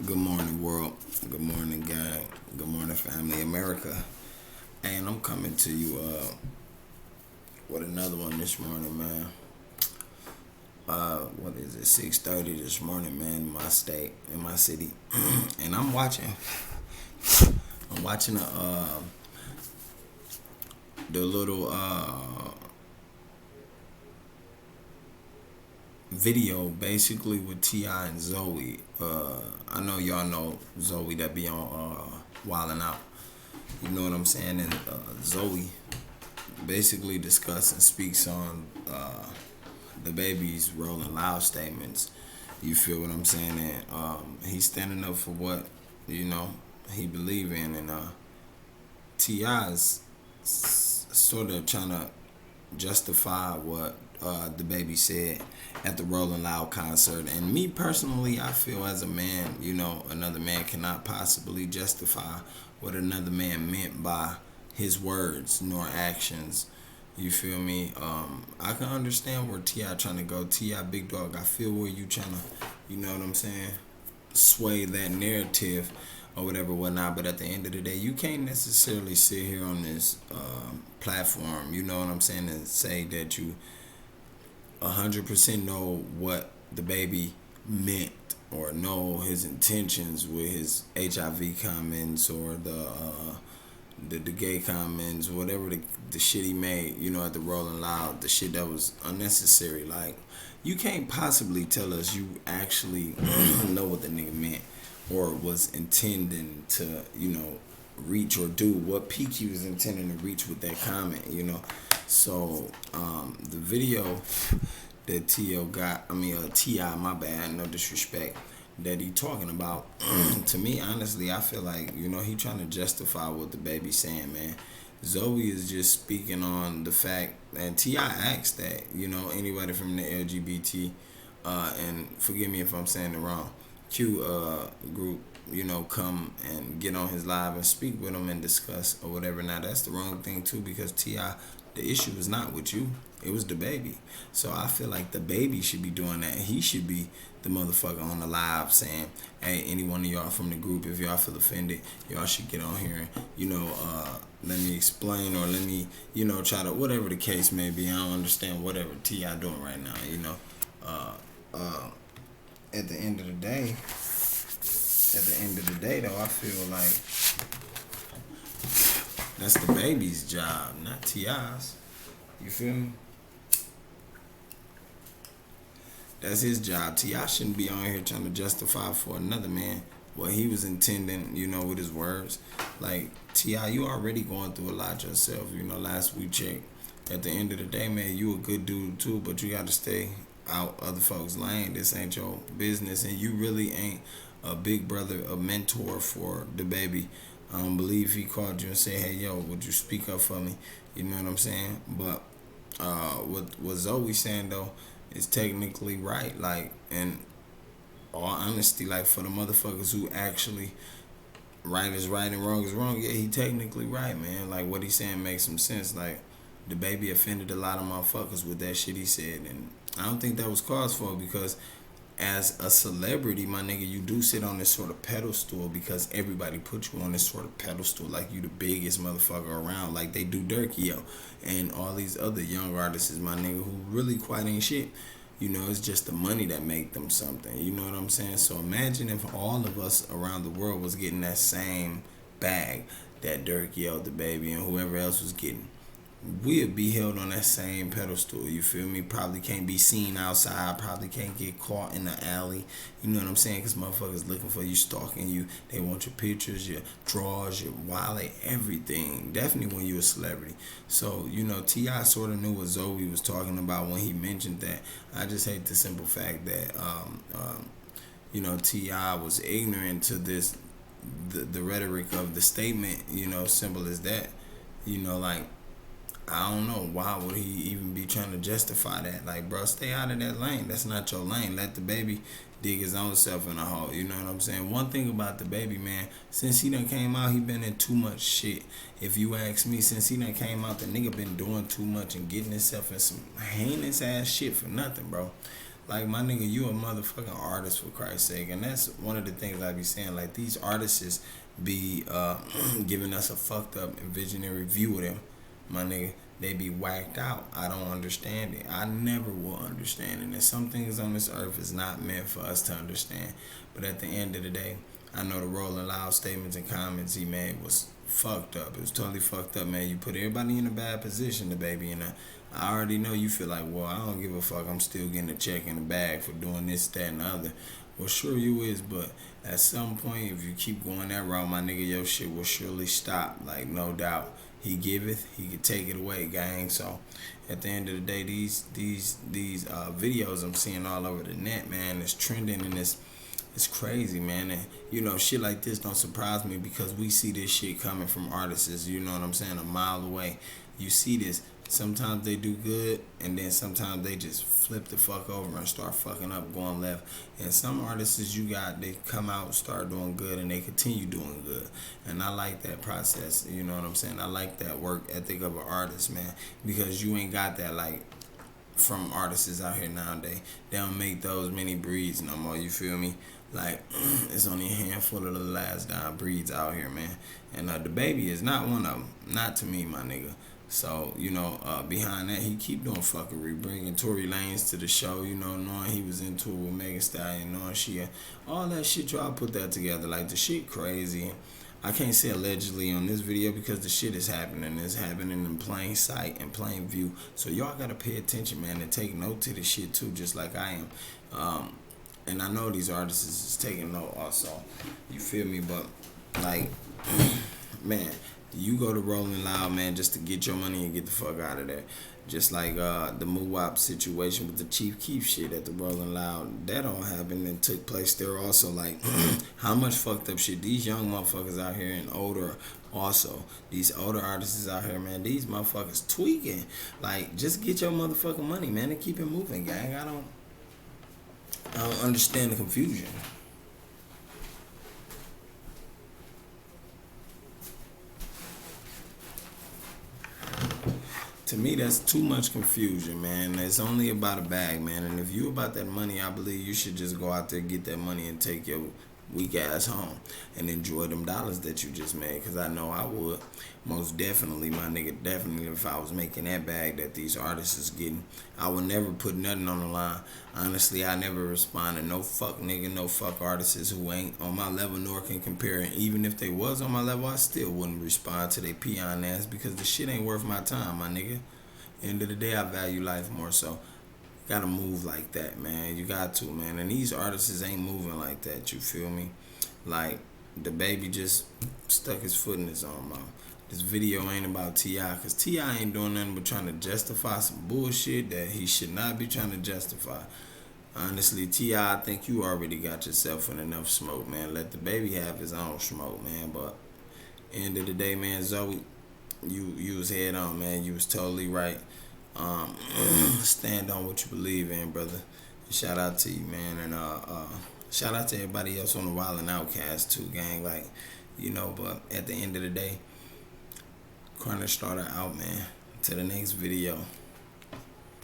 Good morning, world. Good morning, gang. Good morning, family, America. And I'm coming to you with another one this morning, man. What is it? 6:30 this morning, man. In my state, in my city, and I'm watching. I'm watching the little video basically with Ti and Zoie. I know y'all know Zoie that be on Wildin' Out. You know what I'm saying? And Zoe basically discusses and speaks on Dababy's Rolling Loud statements. You feel what I'm saying? And he's standing up for what you know he believe in, and Ti's sort of trying to justify what Dababy said at the Rolling Loud concert. And me personally, I feel as a man, another man cannot possibly justify what another man meant by his words nor actions. You feel me? I can understand where Ti trying to go. Ti, big dog, I feel where you trying to, you know what I'm saying, sway that narrative or whatever, whatnot. But at the end of the day, you can't necessarily sit here on this platform, you know what I'm saying, and say that you 100% know what Dababy meant or know his intentions with his HIV comments or the gay comments, whatever the shit he made, at the Rolling Loud, the shit that was unnecessary. Like, you can't possibly tell us you actually know what the nigga meant or was intending to, reach or do what peak he was intending to reach with that comment, So the video that Ti, my bad, no disrespect, that he talking about, to me, honestly, I feel like, he trying to justify what Dababy saying, man. Zoe is just speaking on the fact, and Ti asked that, anybody from the LGBT, and forgive me if I'm saying it wrong, Q group, come and get on his live and speak with him and discuss or whatever. Now, that's the wrong thing, too, because Ti, the issue was not with you. It was Dababy. So I feel like Dababy should be doing that. He should be the motherfucker on the live saying, hey, any one of y'all from the group, if y'all feel offended, y'all should get on here and, let me explain, or let me, try to, whatever the case may be. I don't understand whatever Ti doing right now, At the end of the day, though, I feel like that's Dababy's job, not Ti's. You feel me? That's his job. Ti shouldn't be on here trying to justify for another man what he was intending, with his words. Like, Ti, you already going through a lot yourself. Last we checked. At the end of the day, man, you a good dude too, but you got to stay out other folks' lane. This ain't your business, and you really ain't a big brother, a mentor for Dababy. I don't believe he called you and said, hey, yo, would you speak up for me? You know what I'm saying? But what Zoe saying, though, is technically right. Like, in all honesty, like, for the motherfuckers who actually right is right and wrong is wrong, yeah, he technically right, man. Like, what he's saying makes some sense. Like, Dababy offended a lot of motherfuckers with that shit he said, and I don't think that was cause for it, because as a celebrity, my nigga, you do sit on this sort of pedestal because everybody put you on this sort of pedestal, like you the biggest motherfucker around, like they do Durkee, yo, and all these other young artists, my nigga, who really quite ain't shit. It's just the money that make them something. You know what I'm saying? So imagine if all of us around the world was getting that same bag that Durkee, yo, Dababy, and whoever else was getting. We'd be held on that same pedestal, you feel me? Probably can't be seen outside, probably can't get caught in the alley, you know what I'm saying? Because motherfuckers looking for you, stalking you, they want your pictures, your drawers, your wallet, everything, definitely when you're a celebrity. So, Ti sort of knew what Zoe was talking about when he mentioned that. I just hate the simple fact that, Ti was ignorant to this, the rhetoric of the statement, simple as that, like, I don't know, why would he even be trying to justify that? Like, bro, stay out of that lane. That's not your lane. Let Dababy dig his own self in a hole. You know what I'm saying? One thing about Dababy, man, since he done came out, he been in too much shit. If you ask me, since he done came out, the nigga been doing too much and getting himself in some heinous ass shit for nothing, bro. Like, my nigga, you a motherfucking artist, for Christ's sake. And that's one of the things I be saying. Like, these artists be giving us a fucked up and visionary view of them, my nigga. They be whacked out. I don't understand it. I never will understand it. And some things on this earth is not meant for us to understand. But at the end of the day, I know the Rolling Loud statements and comments he made was fucked up. It was totally fucked up, man. You put everybody in a bad position, Dababy, and I already know you feel like, well, I don't give a fuck. I'm still getting a check in the bag for doing this, that, and the other. Well, sure you is, but at some point, if you keep going that route, my nigga, your shit will surely stop. Like, no doubt. He giveth, he could take it away, gang. So, at the end of the day, these videos I'm seeing all over the net, man, it's trending and it's crazy, man. And you know, shit like this don't surprise me because we see this shit coming from artists, you know what I'm saying, a mile away. You see this. Sometimes they do good, and then sometimes they just flip the fuck over and start fucking up, going left. And some artists you got, they come out, start doing good, and they continue doing good. And I like that process, you know what I'm saying? I like that work ethic of an artist, man, because you ain't got that, like, from artists out here nowadays. They don't make those many breeds no more, you feel me? Like, it's only a handful of the last down breeds out here, man. And Dababy is not one of them. Not to me, my nigga. So, you know, behind that, he keep doing fuckery, bringing Tory Lanez to the show, you know, knowing he was into it with Megan Stallion, knowing she, all that shit, y'all put that together. Like, the shit crazy. I can't say allegedly on this video because the shit is happening. It's happening in plain sight and plain view. So y'all gotta pay attention, man, and take note to this shit too, just like I am. And I know these artists is taking note also. You feel me? But, like, man, you go to Rolling Loud, man, just to get your money and get the fuck out of there. Just like the Muwap situation with the Chief Keef shit at the Rolling Loud. That all happened and took place there also. Like, how much fucked up shit these young motherfuckers out here and older also. These older artists out here, man, these motherfuckers tweaking. Like, just get your motherfucking money, man, and keep it moving, gang. I don't understand the confusion. To me, that's too much confusion, man. It's only about a bag, man. And if you about that money, I believe you should just go out there, get that money, and take your weak ass home and enjoy them dollars that you just made. Because I know I would. Most definitely, my nigga, definitely if I was making that bag that these artists is getting, I would never put nothing on the line. Honestly, I never respond to no fuck nigga, no fuck artists who ain't on my level nor can compare. And even if they was on my level, I still wouldn't respond to their peon ass because the shit ain't worth my time, my nigga. End of the day, I value life more, so gotta move like that, man. You got to, man. And these artists ain't moving like that, you feel me? Like, Dababy just stuck his foot in his own mouth. This video ain't about T.I. because T.I. ain't doing nothing but trying to justify some bullshit that he should not be trying to justify. Honestly, T.I., I think you already got yourself in enough smoke, man. Let Dababy have his own smoke, man. But end of the day, man, Zoie, you was head on, man. You was totally right. Stand on what you believe in, brother. Shout out to you, man. And shout out to everybody else on the Wild and Outcast too, gang. Like, you know, but at the end of the day, Corner starter out, man. To the next video.